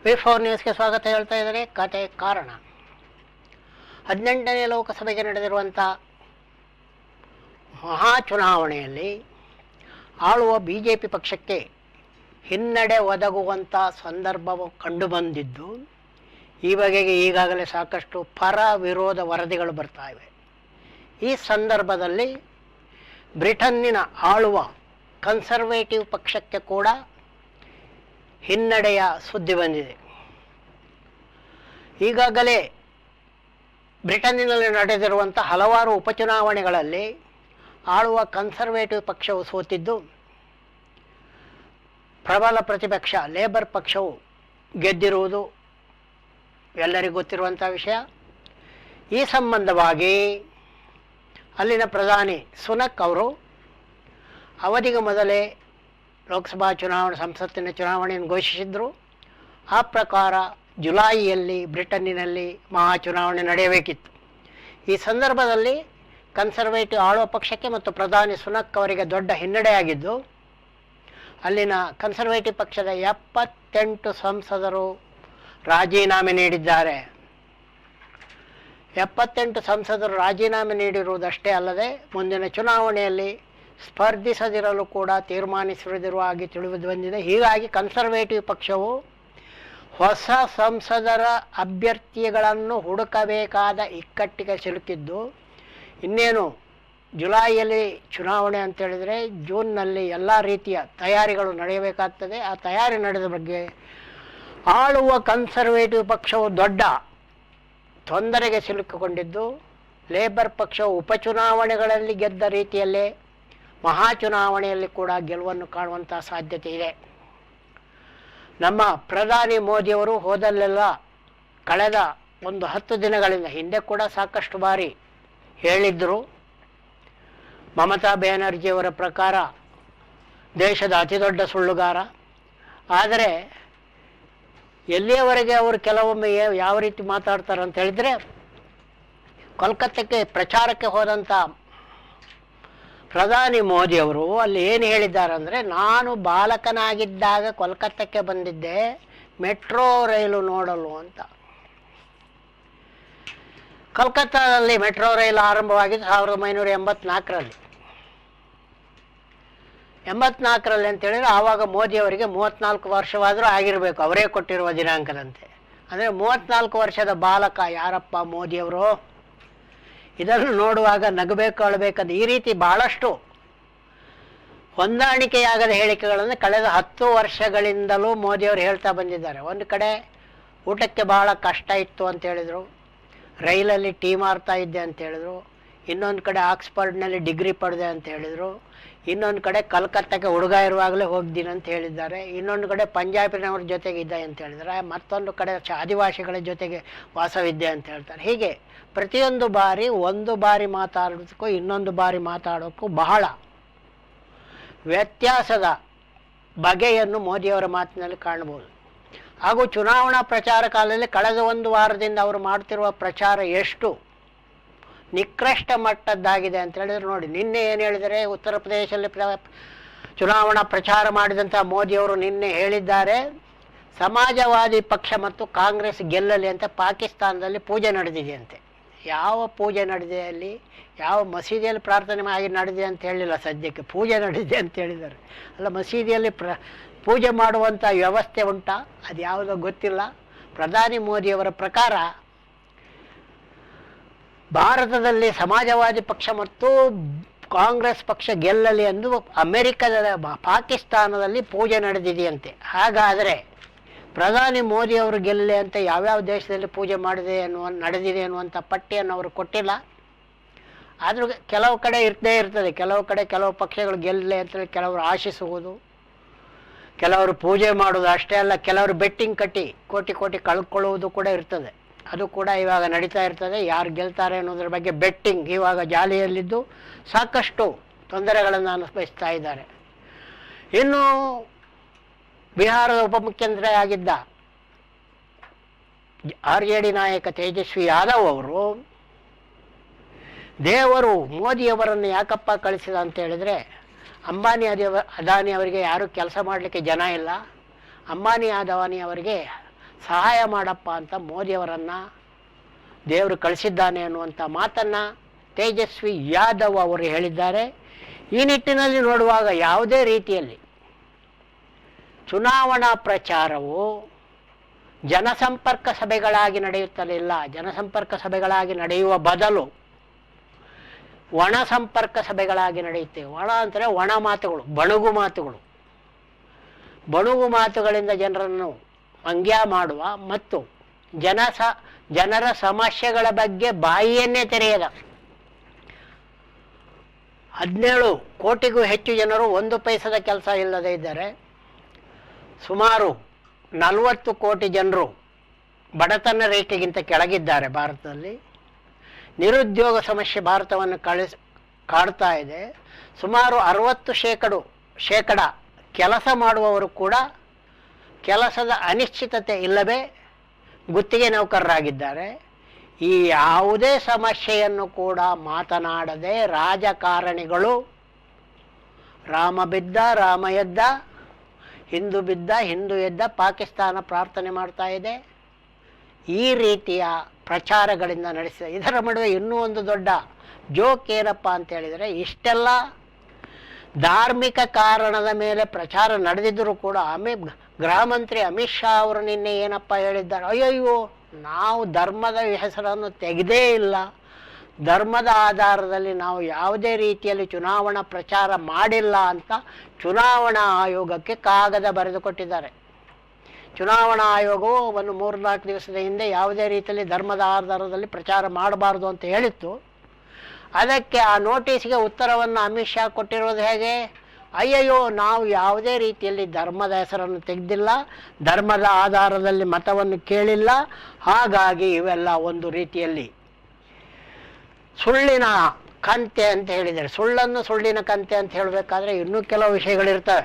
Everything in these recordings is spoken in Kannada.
ವಿ4 ನ್ಯೂಸ್ಗೆ ಸ್ವಾಗತ ಹೇಳ್ತಾ ಇದ್ದಾರೆ. ಕತೆ ಕಾರಣ 18ನೇ ಲೋಕಸಭೆಗೆ ನಡೆದಿರುವಂಥ ಮಹಾ ಚುನಾವಣೆಯಲ್ಲಿ ಆಳುವ BJP ಪಕ್ಷಕ್ಕೆ ಹಿನ್ನಡೆ ಒದಗುವಂಥ ಸಂದರ್ಭವು ಕಂಡುಬಂದಿದ್ದು, ಈ ಬಗೆಗೆ ಈಗಾಗಲೇ ಸಾಕಷ್ಟು ಪರ ವಿರೋಧ ವರದಿಗಳು ಬರ್ತಾ ಇವೆ. ಈ ಸಂದರ್ಭದಲ್ಲಿ ಬ್ರಿಟನ್ನಿನ ಆಳುವ ಕನ್ಸರ್ವೇಟಿವ್ ಪಕ್ಷಕ್ಕೆ ಕೂಡ ಹಿನ್ನಡೆಯ ಸುದ್ದಿ ಬಂದಿದೆ. ಈಗಾಗಲೇ ಬ್ರಿಟನ್ನಿನಲ್ಲಿ ನಡೆದಿರುವಂಥ ಹಲವಾರು ಉಪಚುನಾವಣೆಗಳಲ್ಲಿ ಆಳುವ ಕನ್ಸರ್ವೇಟಿವ್ ಪಕ್ಷವು ಸೋತಿದ್ದು, ಪ್ರಬಲ ಪ್ರತಿಪಕ್ಷ ಲೇಬರ್ ಪಕ್ಷವು ಗೆದ್ದಿರುವುದು ಎಲ್ಲರಿಗೂ ಗೊತ್ತಿರುವಂಥ ವಿಷಯ. ಈ ಸಂಬಂಧವಾಗಿ ಅಲ್ಲಿನ ಪ್ರಧಾನಿ ಸುನಕ್ ಅವರು ಅವಧಿಗೆ ಮೊದಲೇ ಲೋಕಸಭಾ ಚುನಾವಣೆ, ಸಂಸತ್ತಿನ ಚುನಾವಣೆಯನ್ನು ಘೋಷಿಸಿದ್ರು. ಆ ಪ್ರಕಾರ ಜುಲೈಯಲ್ಲಿ ಬ್ರಿಟನ್ನಿನಲ್ಲಿ ಮಹಾ ಚುನಾವಣೆ ನಡೆಯಬೇಕಿತ್ತು. ಈ ಸಂದರ್ಭದಲ್ಲಿ ಕನ್ಸರ್ವೇಟಿವ್ ಆಳುವ ಪಕ್ಷಕ್ಕೆ ಮತ್ತು ಪ್ರಧಾನಿ ಸುನಕ್ ಅವರಿಗೆ ದೊಡ್ಡ ಹಿನ್ನಡೆಯಾಗಿದ್ದು, ಅಲ್ಲಿನ ಕನ್ಸರ್ವೇಟಿವ್ ಪಕ್ಷದ 78 ಸಂಸದರು ರಾಜೀನಾಮೆ ನೀಡಿದ್ದಾರೆ. 78 ಸಂಸದರು ರಾಜೀನಾಮೆ ನೀಡಿರುವುದಷ್ಟೇ ಅಲ್ಲದೆ ಮುಂದಿನ ಚುನಾವಣೆಯಲ್ಲಿ ಸ್ಪರ್ಧಿಸದಿರಲು ಕೂಡ ತೀರ್ಮಾನಿಸಿರುವ ಹಾಗೆ ತಿಳಿದು ಬಂದಿದೆ. ಹೀಗಾಗಿ ಕನ್ಸರ್ವೇಟಿವ್ ಪಕ್ಷವು ಹೊಸ ಸಂಸದರ ಅಭ್ಯರ್ಥಿಗಳನ್ನು ಹುಡುಕಬೇಕಾದ ಇಕ್ಕಟ್ಟಿಗೆ ಸಿಲುಕಿದ್ದು, ಇನ್ನೇನು ಜುಲೈಯಲ್ಲಿ ಚುನಾವಣೆ ಅಂತೇಳಿದರೆ ಜೂನ್ನಲ್ಲಿ ಎಲ್ಲ ರೀತಿಯ ತಯಾರಿಗಳು ನಡೆಯಬೇಕಾಗ್ತದೆ. ಆ ತಯಾರಿ ನಡೆದ ಬಗ್ಗೆ ಆಳುವ ಕನ್ಸರ್ವೇಟಿವ್ ಪಕ್ಷವು ದೊಡ್ಡ ತೊಂದರೆಗೆ ಸಿಲುಕಿಕೊಂಡಿದ್ದು, ಲೇಬರ್ ಪಕ್ಷವು ಉಪಚುನಾವಣೆಗಳಲ್ಲಿ ಗೆದ್ದ ರೀತಿಯಲ್ಲೇ ಮಹಾ ಚುನಾವಣೆಯಲ್ಲಿ ಕೂಡ ಗೆಲುವನ್ನು ಕಾಣುವಂಥ ಸಾಧ್ಯತೆ ಇದೆ. ನಮ್ಮ ಪ್ರಧಾನಿ ಮೋದಿಯವರು ಹೋದಲ್ಲೆಲ್ಲ ಕಳೆದ ಒಂದು 10 ದಿನಗಳಿಂದ ಹಿಂದೆ ಕೂಡ ಸಾಕಷ್ಟು ಬಾರಿ ಹೇಳಿದ್ದರು, ಮಮತಾ ಬ್ಯಾನರ್ಜಿಯವರ ಪ್ರಕಾರ ದೇಶದ ಅತಿ ದೊಡ್ಡ ಸುಳ್ಳುಗಾರ. ಆದರೆ ಎಲ್ಲಿಯವರೆಗೆ ಅವರು ಕೆಲವೊಮ್ಮೆ ಯಾವ ರೀತಿ ಮಾತಾಡ್ತಾರೆ ಅಂತ ಹೇಳಿದರೆ, ಕೋಲ್ಕತ್ತಾಕ್ಕೆ ಪ್ರಚಾರಕ್ಕೆ ಹೋದಂಥ ಪ್ರಧಾನಿ ಮೋದಿಯವರು ಅಲ್ಲಿ ಏನು ಹೇಳಿದ್ದಾರೆ ಅಂದರೆ, ನಾನು ಬಾಲಕನಾಗಿದ್ದಾಗ ಕೋಲ್ಕತ್ತಾಕ್ಕೆ ಬಂದಿದ್ದೆ ಮೆಟ್ರೋ ರೈಲು ನೋಡಲು ಅಂತ. ಕೋಲ್ಕತ್ತಾದಲ್ಲಿ ಮೆಟ್ರೋ ರೈಲು ಆರಂಭವಾಗಿದ್ದು 1984ರಲ್ಲಿ. 84ರಲ್ಲಿ ಅಂತೇಳಿದರೆ ಆವಾಗ ಮೋದಿಯವರಿಗೆ 34 ವರ್ಷವಾದರೂ ಆಗಿರಬೇಕು, ಅವರೇ ಕೊಟ್ಟಿರುವ ದಿನಾಂಕದಂತೆ. ಅಂದರೆ 34 ವರ್ಷದ ಬಾಲಕ ಯಾರಪ್ಪ ಮೋದಿಯವರು? ಇದನ್ನು ನೋಡುವಾಗ ನಗಬೇಕು, ಅಳಬೇಕಂದು ಈ ರೀತಿ ಭಾಳಷ್ಟು ಹೊಂದಾಣಿಕೆಯಾಗದ ಹೇಳಿಕೆಗಳನ್ನು ಕಳೆದ 10 ವರ್ಷಗಳಿಂದಲೂ ಮೋದಿಯವರು ಹೇಳ್ತಾ ಬಂದಿದ್ದಾರೆ. ಒಂದು ಕಡೆ ಊಟಕ್ಕೆ ಭಾಳ ಕಷ್ಟ ಇತ್ತು ಅಂತ ಹೇಳಿದರು, ರೈಲಲ್ಲಿ ಟೀ ಮಾರ್ತಾ ಇದ್ದೆ ಅಂತ ಹೇಳಿದ್ರು. ಇನ್ನೊಂದು ಕಡೆ ಆಕ್ಸ್ಫರ್ಡ್ನಲ್ಲಿ ಡಿಗ್ರಿ ಪಡೆದೆ ಅಂತ ಹೇಳಿದರು. ಇನ್ನೊಂದು ಕಡೆ ಕಲ್ಕತ್ತಾಕ್ಕೆ ಹುಡುಗ ಇರುವಾಗಲೇ ಹೋಗ್ತೀನಿ ಅಂತ ಹೇಳಿದ್ದಾರೆ. ಇನ್ನೊಂದು ಕಡೆ ಪಂಜಾಬಿನವ್ರ ಜೊತೆಗೆ ಇದ್ದೆ ಅಂತ ಹೇಳಿದ್ದಾರೆ. ಮತ್ತೊಂದು ಕಡೆ ಆದಿವಾಸಿಗಳ ಜೊತೆಗೆ ವಾಸವಿದ್ದೆ ಅಂತ ಹೇಳ್ತಾರೆ. ಹೀಗೆ ಪ್ರತಿಯೊಂದು ಬಾರಿ ಒಂದು ಬಾರಿ ಮಾತಾಡೋದಕ್ಕೂ ಇನ್ನೊಂದು ಬಾರಿ ಮಾತಾಡೋಕ್ಕೂ ಬಹಳ ವ್ಯತ್ಯಾಸದ ಬಗೆಯನ್ನು ಮೋದಿಯವರ ಮಾತಿನಲ್ಲಿ ಕಾಣಬಹುದು. ಹಾಗೂ ಚುನಾವಣಾ ಪ್ರಚಾರ ಕಾಲದಲ್ಲಿ ಕಳೆದ 1 ವಾರದಿಂದ ಅವರು ಮಾಡ್ತಿರುವ ಪ್ರಚಾರ ಎಷ್ಟು ನಿಕೃಷ್ಟ ಮಟ್ಟದ್ದಾಗಿದೆ ಅಂತ ಹೇಳಿದ್ರೆ ನೋಡಿ. ನಿನ್ನೆ ಏನು ಹೇಳಿದರೆ, ಉತ್ತರ ಪ್ರದೇಶದಲ್ಲಿ ಚುನಾವಣಾ ಪ್ರಚಾರ ಮಾಡಿದಂಥ ಮೋದಿಯವರು ನಿನ್ನೆ ಹೇಳಿದ್ದಾರೆ, ಸಮಾಜವಾದಿ ಪಕ್ಷ ಮತ್ತು ಕಾಂಗ್ರೆಸ್ ಗೆಲ್ಲಲಿ ಅಂತ ಪಾಕಿಸ್ತಾನದಲ್ಲಿ ಪೂಜೆ ನಡೆದಿದೆಯಂತೆ. ಯಾವ ಪೂಜೆ ನಡೆದಿದೆ ಅಲ್ಲಿ? ಯಾವ ಮಸೀದಿಯಲ್ಲಿ ಪ್ರಾರ್ಥನೆ ಆಗಿ ನಡೆದಿದೆ ಅಂತ ಹೇಳಿಲ್ಲ, ಸದ್ಯಕ್ಕೆ ಪೂಜೆ ನಡೆದಿದೆ ಅಂತ ಹೇಳಿದ್ದಾರೆ. ಅಲ್ಲ, ಮಸೀದಿಯಲ್ಲಿ ಪೂಜೆ ಮಾಡುವಂಥ ವ್ಯವಸ್ಥೆ ಉಂಟಾ? ಅದು ಯಾವುದೋ ಗೊತ್ತಿಲ್ಲ. ಪ್ರಧಾನಿ ಮೋದಿಯವರ ಪ್ರಕಾರ ಭಾರತದಲ್ಲಿ ಸಮಾಜವಾದಿ ಪಕ್ಷ ಮತ್ತು ಕಾಂಗ್ರೆಸ್ ಪಕ್ಷ ಗೆಲ್ಲಲಿ ಎಂದು ಅಮೆರಿಕದ ಪಾಕಿಸ್ತಾನದಲ್ಲಿ ಪೂಜೆ ನಡೆದಿದೆಯಂತೆ. ಹಾಗಾದರೆ ಪ್ರಧಾನಿ ಮೋದಿಯವರು ಗೆಲ್ಲಲಿ ಅಂತ ಯಾವ್ಯಾವ ದೇಶದಲ್ಲಿ ಪೂಜೆ ನಡೆದಿದೆ ಅನ್ನುವಂಥ ಪಟ್ಟಿಯನ್ನು ಅವರು ಕೊಟ್ಟಿಲ್ಲ. ಆದರೂ ಕೆಲವು ಕಡೆ ಇರ್ತದೇ ಇರ್ತದೆ, ಕೆಲವು ಕಡೆ ಕೆಲವು ಪಕ್ಷಗಳು ಗೆಲ್ಲಲಿ ಅಂತೇಳಿ ಕೆಲವರು ಆಶಿಸುವುದು, ಕೆಲವರು ಪೂಜೆ ಮಾಡೋದು. ಅಷ್ಟೇ ಅಲ್ಲ, ಕೆಲವರು ಬೆಟ್ಟಿಂಗ್ ಕಟ್ಟಿ ಕೋಟಿ ಕೋಟಿ ಕಳ್ಕೊಳ್ಳುವುದು ಕೂಡ ಇರ್ತದೆ. ಅದು ಕೂಡ ಇವಾಗ ನಡೀತಾ ಇರ್ತದೆ. ಯಾರು ಗೆಲ್ತಾರೆ ಅನ್ನೋದ್ರ ಬಗ್ಗೆ ಬೆಟ್ಟಿಂಗ್ ಇವಾಗ ಜಾಲಿಯಲ್ಲಿದ್ದು ಸಾಕಷ್ಟು ತೊಂದರೆಗಳನ್ನು ಅನುಭವಿಸ್ತಾ ಇದ್ದಾರೆ. ಇನ್ನು ಬಿಹಾರದ ಉಪಮುಖ್ಯಮಂತ್ರಿ ಆಗಿದ್ದ RJD ನಾಯಕ ತೇಜಸ್ವಿ ಯಾದವ್ ಅವರು ದೇವರು ಮೋದಿಯವರನ್ನು ಯಾಕಪ್ಪ ಕಳಿಸಿದ ಅಂತ ಹೇಳಿದರೆ, ಅಂಬಾನಿ ಅದಾನಿ ಅವರಿಗೆ ಯಾರೂ ಕೆಲಸ ಮಾಡಲಿಕ್ಕೆ ಜನ ಇಲ್ಲ. ಅಂಬಾನಿ ಅದಾನಿ ಅವರಿಗೆ ಸಹಾಯ ಮಾಡಪ್ಪ ಅಂತ ಮೋದಿಯವರನ್ನು ದೇವರು ಕಳಿಸಿದ್ದಾನೆ ಅನ್ನುವಂಥ ಮಾತನ್ನು ತೇಜಸ್ವಿ ಯಾದವ್ ಅವರು ಹೇಳಿದ್ದಾರೆ. ಈ ನಿಟ್ಟಿನಲ್ಲಿ ನೋಡುವಾಗ ಯಾವುದೇ ರೀತಿಯಲ್ಲಿ ಚುನಾವಣಾ ಪ್ರಚಾರವು ಜನಸಂಪರ್ಕ ಸಭೆಗಳಾಗಿ ನಡೆಯುತ್ತಲಿಲ್ಲ. ಜನಸಂಪರ್ಕ ಸಭೆಗಳಾಗಿ ನಡೆಯುವ ಬದಲು ಒಣ ಸಂಪರ್ಕ ಸಭೆಗಳಾಗಿ ನಡೆಯುತ್ತೆ. ಒಣ ಅಂದರೆ ಒಣ ಮಾತುಗಳು, ಬಣುಗು ಮಾತುಗಳು. ಬಣುಗು ಮಾತುಗಳಿಂದ ಜನರನ್ನು ವ್ಯಂಗ್ಯ ಮಾಡುವ ಮತ್ತು ಜನರ ಸಮಸ್ಯೆಗಳ ಬಗ್ಗೆ ಬಾಯಿಯನ್ನೇ ತೆರೆಯದ 17 ಕೋಟಿಗೂ ಹೆಚ್ಚು ಜನರು 1 ಪೈಸದ ಕೆಲಸ ಇಲ್ಲದೇ ಇದ್ದಾರೆ. ಸುಮಾರು 40 ಕೋಟಿ ಜನರು ಬಡತನ ರೇಖೆಗಿಂತ ಕೆಳಗಿದ್ದಾರೆ ಭಾರತದಲ್ಲಿ. ನಿರುದ್ಯೋಗ ಸಮಸ್ಯೆ ಭಾರತವನ್ನು ಕಾಡ್ತಾ ಇದೆ. ಸುಮಾರು 60% ಕೆಲಸ ಮಾಡುವವರು ಕೂಡ ಕೆಲಸದ ಅನಿಶ್ಚಿತತೆ ಇಲ್ಲವೇ ಗುತ್ತಿಗೆ ನೌಕರರಾಗಿದ್ದಾರೆ. ಈ ಯಾವುದೇ ಸಮಸ್ಯೆಯನ್ನು ಕೂಡ ಮಾತನಾಡದೆ ರಾಜಕಾರಣಿಗಳು ರಾಮ ಬಿದ್ದ ರಾಮ ಎದ್ದ, ಹಿಂದೂ ಬಿದ್ದ ಹಿಂದೂ ಎದ್ದ, ಪಾಕಿಸ್ತಾನ ಪ್ರಾರ್ಥನೆ ಮಾಡ್ತಾ ಇದೆ, ಈ ರೀತಿಯ ಪ್ರಚಾರಗಳಿಂದ ನಡೆಸಿದೆ. ಇದರ ನಡುವೆ ಇನ್ನೂ ಒಂದು ದೊಡ್ಡ ಜೋಕ್ ಏನಪ್ಪ ಅಂತ ಹೇಳಿದರೆ, ಇಷ್ಟೆಲ್ಲ ಧಾರ್ಮಿಕ ಕಾರಣದ ಮೇಲೆ ಪ್ರಚಾರ ನಡೆದಿದ್ದರೂ ಕೂಡ ಗೃಹ ಮಂತ್ರಿ ಅಮಿತ್ ಶಾ ಅವರು ನಿನ್ನೆ ಏನಪ್ಪ ಹೇಳಿದ್ದಾರೆ, ಅಯ್ಯಯ್ಯೋ ನಾವು ಧರ್ಮದ ಹೆಸರನ್ನು ತೆಗೆದೇ ಇಲ್ಲ, ಧರ್ಮದ ಆಧಾರದಲ್ಲಿ ನಾವು ಯಾವುದೇ ರೀತಿಯಲ್ಲಿ ಚುನಾವಣಾ ಪ್ರಚಾರ ಮಾಡಿಲ್ಲ ಅಂತ ಚುನಾವಣಾ ಆಯೋಗಕ್ಕೆ ಕಾಗದ ಬರೆದು ಕೊಟ್ಟಿದ್ದಾರೆ. ಚುನಾವಣಾ ಆಯೋಗವು ಒಂದು 3-4 ದಿವಸದ ಹಿಂದೆ ಯಾವುದೇ ರೀತಿಯಲ್ಲಿ ಧರ್ಮದ ಆಧಾರದಲ್ಲಿ ಪ್ರಚಾರ ಮಾಡಬಾರ್ದು ಅಂತ ಹೇಳಿತ್ತು. ಅದಕ್ಕೆ ಆ ನೋಟಿಸ್ಗೆ ಉತ್ತರವನ್ನು ಅಮಿತ್ ಶಾ ಕೊಟ್ಟಿರೋದು ಹೇಗೆ, ಅಯ್ಯಯ್ಯೋ ನಾವು ಯಾವುದೇ ರೀತಿಯಲ್ಲಿ ಧರ್ಮದ ಹೆಸರನ್ನು ತೆಗೆದಿಲ್ಲ, ಧರ್ಮದ ಆಧಾರದಲ್ಲಿ ಮತವನ್ನು ಕೇಳಿಲ್ಲ, ಹಾಗಾಗಿ ಇವೆಲ್ಲ ಒಂದು ರೀತಿಯಲ್ಲಿ ಸುಳ್ಳಿನ ಕಂತೆ ಅಂತ ಹೇಳಿದ್ದಾರೆ. ಸುಳ್ಳನ್ನು ಸುಳ್ಳಿನ ಕಂತೆ ಅಂತ ಹೇಳಬೇಕಾದ್ರೆ ಇನ್ನೂ ಕೆಲವು ವಿಷಯಗಳಿರ್ತವೆ.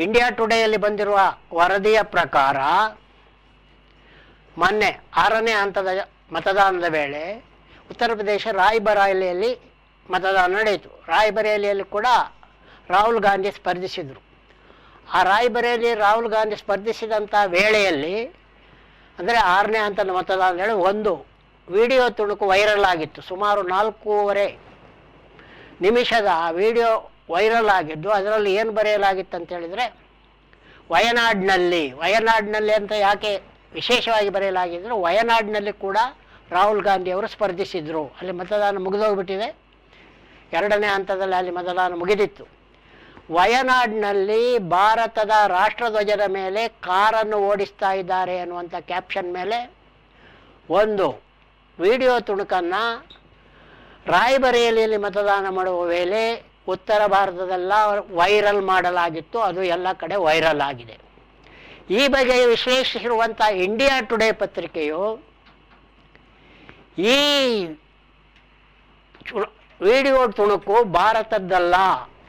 ಇಂಡಿಯಾ ಟುಡೇಯಲ್ಲಿ ಬಂದಿರುವ ವರದಿಯ ಪ್ರಕಾರ ಮೊನ್ನೆ 6ನೇ ಹಂತದ ಮತದಾನದ ವೇಳೆ ಉತ್ತರ ಪ್ರದೇಶ ರಾಯ್ಬರೇಲಿಯಲ್ಲಿ ಮತದಾನ ನಡೆಯಿತು. ರಾಯ್ಬರೇಲಿಯಲ್ಲಿ ಕೂಡ ರಾಹುಲ್ ಗಾಂಧಿ ಸ್ಪರ್ಧಿಸಿದರು. ಆ ರಾಯ್ಬರೇಲಿ ರಾಹುಲ್ ಗಾಂಧಿ ಸ್ಪರ್ಧಿಸಿದಂಥ ವೇಳೆಯಲ್ಲಿ ಅಂದರೆ 6ನೇ ಹಂತದ ಮತದಾನ ವೇಳೆ ಒಂದು ವಿಡಿಯೋ ತುಣುಕು ವೈರಲ್ ಆಗಿತ್ತು. ಸುಮಾರು 4.5 ನಿಮಿಷದ ಆ ವಿಡಿಯೋ ವೈರಲ್ ಆಗಿದ್ದು, ಅದರಲ್ಲಿ ಏನು ಬರೆಯಲಾಗಿತ್ತು ಅಂತ ಹೇಳಿದರೆ, ವಯನಾಡ್ನಲ್ಲಿ ಅಂತ ಯಾಕೆ ವಿಶೇಷವಾಗಿ ಬರೆಯಲಾಗಿದ್ದರು, ವಯನಾಡ್ನಲ್ಲಿ ಕೂಡ ರಾಹುಲ್ ಗಾಂಧಿ ಅವರು ಸ್ಪರ್ಧಿಸಿದರು. ಅಲ್ಲಿ ಮತದಾನ ಮುಗಿದೋಗ್ಬಿಟ್ಟಿದೆ. 2ನೇ ಹಂತದಲ್ಲಿ ಅಲ್ಲಿ ಮತದಾನ ಮುಗಿದಿತ್ತು. ವಯನಾಡ್ನಲ್ಲಿ ಭಾರತದ ರಾಷ್ಟ್ರಧ್ವಜದ ಮೇಲೆ ಕಾರನ್ನು ಓಡಿಸ್ತಾ ಇದ್ದಾರೆ ಅನ್ನುವಂಥ ಕ್ಯಾಪ್ಷನ್ ಮೇಲೆ ಒಂದು ವಿಡಿಯೋ ತುಣುಕನ್ನು ರಾಯ್ಬರೇಲಿಯಲ್ಲಿ ಮತದಾನ ಮಾಡುವ ವೇಳೆ ಉತ್ತರ ಭಾರತದೆಲ್ಲ ವೈರಲ್ ಮಾಡಲಾಗಿತ್ತು. ಅದು ಎಲ್ಲ ಕಡೆ ವೈರಲ್ ಆಗಿದೆ. ಈ ಬಗ್ಗೆ ವಿಶ್ಲೇಷಿಸಿರುವಂಥ ಇಂಡಿಯಾ ಟುಡೇ ಪತ್ರಿಕೆಯು ಈ ವಿಡಿಯೋ ತುಣುಕು ಭಾರತದ್ದಲ್ಲ,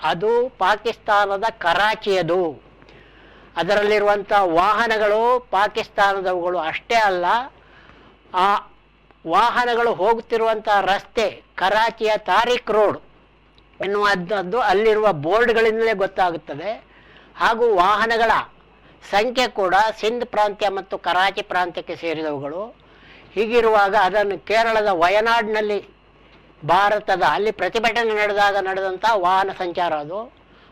ಅದು ಪಾಕಿಸ್ತಾನದ ಕರಾಚಿಯದು. ಅದರಲ್ಲಿರುವಂಥ ವಾಹನಗಳು ಪಾಕಿಸ್ತಾನದವುಗಳು ಅಷ್ಟೇ ಅಲ್ಲ, ಆ ವಾಹನಗಳು ಹೋಗುತ್ತಿರುವಂಥ ರಸ್ತೆ ಕರಾಚಿಯ ತಾರಿಕ್ ರೋಡ್ ಎನ್ನುವಂಥದ್ದು ಅಲ್ಲಿರುವ ಬೋರ್ಡ್ಗಳಿಂದಲೇ ಗೊತ್ತಾಗುತ್ತದೆ. ಹಾಗೂ ವಾಹನಗಳ ಸಂಖ್ಯೆ ಕೂಡ ಸಿಂಧ್ ಪ್ರಾಂತ್ಯ ಮತ್ತು ಕರಾಚಿ ಪ್ರಾಂತ್ಯಕ್ಕೆ ಸೇರಿದವುಗಳು. ಹೀಗಿರುವಾಗ ಅದನ್ನು ಕೇರಳದ ವಯನಾಡ್ನಲ್ಲಿ ಭಾರತದ ಅಲ್ಲಿ ಪ್ರತಿಭಟನೆ ನಡೆದಂಥ ವಾಹನ ಸಂಚಾರ ಅದು.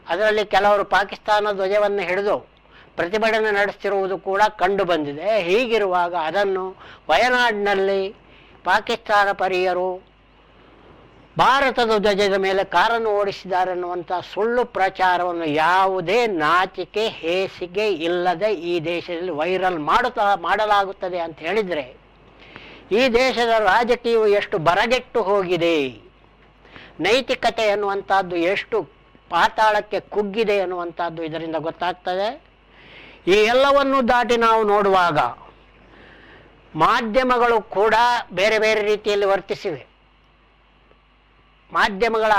ಅದರಲ್ಲಿ ಕೆಲವರು ಪಾಕಿಸ್ತಾನ ಧ್ವಜವನ್ನು ಹಿಡಿದು ಪ್ರತಿಭಟನೆ ನಡೆಸ್ತಿರುವುದು ಕೂಡ ಕಂಡು ಬಂದಿದೆ. ಹೀಗಿರುವಾಗ ಅದನ್ನು ವಯನಾಡ್ನಲ್ಲಿ ಪಾಕಿಸ್ತಾನ ಪರೀಯರು ಭಾರತದ ಧ್ವಜದ ಮೇಲೆ ಕಾರನ್ನು ಓಡಿಸಿದ್ದಾರೆ ಅನ್ನುವಂಥ ಸುಳ್ಳು ಪ್ರಚಾರವನ್ನು ಯಾವುದೇ ನಾಚಿಕೆ ಹೇಸಿಗೆ ಇಲ್ಲದೆ ಈ ದೇಶದಲ್ಲಿ ವೈರಲ್ ಮಾಡಲಾಗುತ್ತದೆ ಅಂತ ಹೇಳಿದರೆ, ಈ ದೇಶದ ರಾಜಕೀಯವು ಎಷ್ಟು ಬರಗೆಟ್ಟು ಹೋಗಿದೆ, ನೈತಿಕತೆ ಅನ್ನುವಂಥದ್ದು ಎಷ್ಟು ಪಾತಾಳಕ್ಕೆ ಕುಗ್ಗಿದೆ ಅನ್ನುವಂಥದ್ದು ಇದರಿಂದ ಗೊತ್ತಾಗ್ತದೆ. ಈ ಎಲ್ಲವನ್ನೂ ದಾಟಿ ನಾವು ನೋಡುವಾಗ ಮಾಧ್ಯಮಗಳು ಕೂಡ ಬೇರೆ ಬೇರೆ ರೀತಿಯಲ್ಲಿ ವರ್ತಿಸಿವೆ. ಮಾಧ್ಯಮಗಳ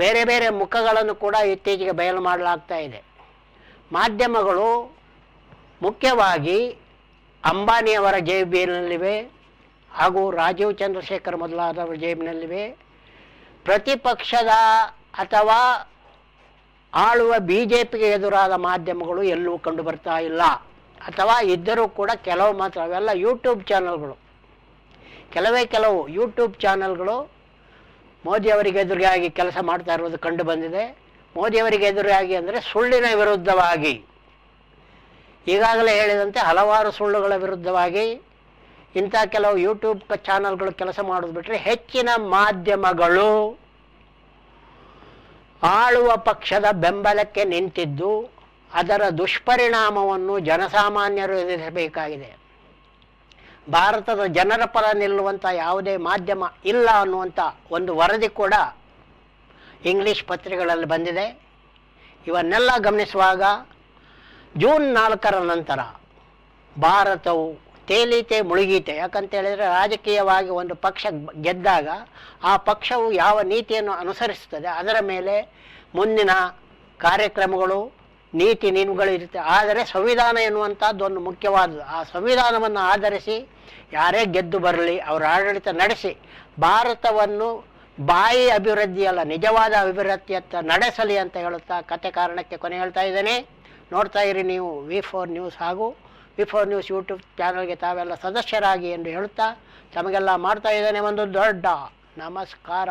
ಬೇರೆ ಬೇರೆ ಮುಖಗಳನ್ನು ಕೂಡ ಇತ್ತೀಚೆಗೆ ಬಯಲು ಮಾಡಲಾಗ್ತಾ ಇದೆ. ಮಾಧ್ಯಮಗಳು ಮುಖ್ಯವಾಗಿ ಅಂಬಾನಿಯವರ ಜೇಬಿನಲ್ಲಿವೆ, ಹಾಗೂ ರಾಜೀವ್ ಚಂದ್ರಶೇಖರ್ ಮೊದಲಾದವರ ಜೇಬಿನಲ್ಲಿವೆ. ಪ್ರತಿಪಕ್ಷದ ಅಥವಾ ಆಳುವ BJPಗೆ ಎದುರಾದ ಮಾಧ್ಯಮಗಳು ಎಲ್ಲೂ ಕಂಡು ಬರ್ತಾ ಇಲ್ಲ. ಅಥವಾ ಇದ್ದರೂ ಕೂಡ ಕೆಲವು ಮಾತ್ರ. ಅವೆಲ್ಲ ಯೂಟ್ಯೂಬ್ ಚಾನಲ್ಗಳು, ಕೆಲವು ಯೂಟ್ಯೂಬ್ ಚಾನಲ್ಗಳು ಮೋದಿಯವರಿಗೆ ಎದುರಾಗಿ ಕೆಲಸ ಮಾಡ್ತಾ ಇರೋದು ಕಂಡು ಬಂದಿದೆ. ಮೋದಿಯವರಿಗೆ ಎದುರಾಗಿ ಅಂದರೆ ಸುಳ್ಳಿನ ವಿರುದ್ಧವಾಗಿ, ಈಗಾಗಲೇ ಹೇಳಿದಂತೆ ಹಲವಾರು ಸುಳ್ಳುಗಳ ವಿರುದ್ಧವಾಗಿ ಇಂಥ ಕೆಲವು ಯೂಟ್ಯೂಬ್ ಚಾನಲ್ಗಳು ಕೆಲಸ ಮಾಡೋದು ಬಿಟ್ಟರೆ, ಹೆಚ್ಚಿನ ಮಾಧ್ಯಮಗಳು ಆಳುವ ಪಕ್ಷದ ಬೆಂಬಲಕ್ಕೆ ನಿಂತಿದ್ದು ಅದರ ದುಷ್ಪರಿಣಾಮವನ್ನು ಜನಸಾಮಾನ್ಯರು ಎದುರಿಸಬೇಕಾಗಿದೆ. ಭಾರತದ ಜನರ ಪರ ನಿಲ್ಲುವಂಥ ಯಾವುದೇ ಮಾಧ್ಯಮ ಇಲ್ಲ ಅನ್ನುವಂಥ ಒಂದು ವರದಿ ಕೂಡ ಇಂಗ್ಲೀಷ್ ಪತ್ರಿಕೆಗಳಲ್ಲಿ ಬಂದಿದೆ. ಇವನ್ನೆಲ್ಲ ಗಮನಿಸುವಾಗ ಜೂನ್ 4ರ ನಂತರ ಭಾರತವು ತೇಲೀತೆ ಮುಳುಗೀತೆ. ಯಾಕಂತೇಳಿದರೆ ರಾಜಕೀಯವಾಗಿ ಒಂದು ಪಕ್ಷ ಗೆದ್ದಾಗ ಆ ಪಕ್ಷವು ಯಾವ ನೀತಿಯನ್ನು ಅನುಸರಿಸುತ್ತದೆ ಅದರ ಮೇಲೆ ಮುಂದಿನ ಕಾರ್ಯಕ್ರಮಗಳು, ನೀತಿ ನಿಯಮಗಳು ಇರುತ್ತೆ. ಆದರೆ ಸಂವಿಧಾನ ಎನ್ನುವಂಥದ್ದು ಒಂದು ಮುಖ್ಯವಾದದ್ದು. ಆ ಸಂವಿಧಾನವನ್ನು ಆಧರಿಸಿ ಯಾರೇ ಗೆದ್ದು ಬರಲಿ, ಅವರ ಆಡಳಿತ ನಡೆಸಿ ಭಾರತವನ್ನು ಬಾಯಿ ಅಭಿವೃದ್ಧಿ ಅಲ್ಲ, ನಿಜವಾದ ಅಭಿವೃದ್ಧಿಯತ್ತ ನಡೆಸಲಿ ಅಂತ ಹೇಳುತ್ತಾ ಕತೆ ಕಾರಣಕ್ಕೆ ಕೊನೆ ಹೇಳ್ತಾ ಇದ್ದೇನೆ. ನೋಡ್ತಾ ಇರಿ ನೀವು V4 ನ್ಯೂಸ್ ಹಾಗೂ V4 ನ್ಯೂಸ್ ಯೂಟ್ಯೂಬ್ ಚಾನಲ್ಗೆ ತಾವೆಲ್ಲ ಸದಸ್ಯರಾಗಿ ಎಂದು ಹೇಳುತ್ತಾ ತಮಗೆಲ್ಲ ಮಾಡ್ತಾ ಇದ್ದೇನೆ ಒಂದು ದೊಡ್ಡ ನಮಸ್ಕಾರ.